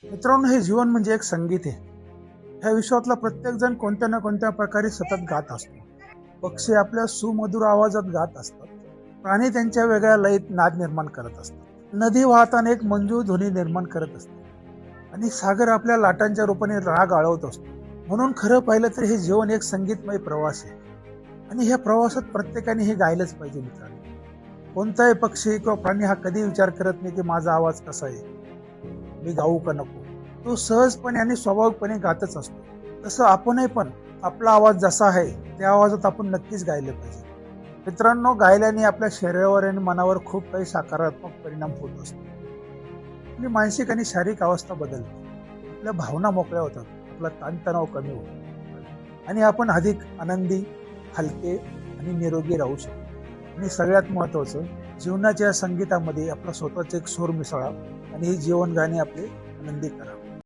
मित्रांनो, हे जीवन म्हणजे एक संगीत आहे. ह्या विश्वातला प्रत्येक जण कोणत्या ना कोणत्या प्रकारे सतत गात असतो. पक्षी आपल्या सुमधुर आवाजात गात असतात. प्राणी त्यांच्या वेगळ्या लयीत नाद निर्माण करत असतात. नदी वाहताना एक मंजूळ ध्वनी निर्माण करत असते आणि सागर आपल्या लाटांच्या रूपाने राग आळवत असतो. म्हणून खरं पाहिलं तर हे जीवन एक संगीतमय प्रवास आहे आणि ह्या प्रवासात प्रत्येकाने हे गायलंच पाहिजे. मित्रांनो, कोणताही पक्षी किंवा प्राणी हा कधी विचार करत नाही की माझा आवाज कसा आहे, मी गाऊ का नको. तो सहजपणे आणि स्वाभाविकपणे गातच असतो. तसं आपणही पण आपला आवाज जसा आहे त्या आवाजात आपण नक्कीच गायले पाहिजे. मित्रांनो, गायल्याने आपल्या शरीरावर आणि मनावर खूप काही सकारात्मक परिणाम होत असतो. आपली मानसिक आणि शारीरिक अवस्था बदलते, आपल्या भावना मोकळ्या होतात, आपला ताणतणाव कमी होतो आणि आपण अधिक आनंदी, हलके आणि निरोगी राहू शकतो. आणि सगळ्यात महत्त्वाचं, जीवनाच्या संगीतामध्ये आपला स्वतःचा एक सूर मिसळा आणि हे जीवन गाणे आपले आनंदी करा.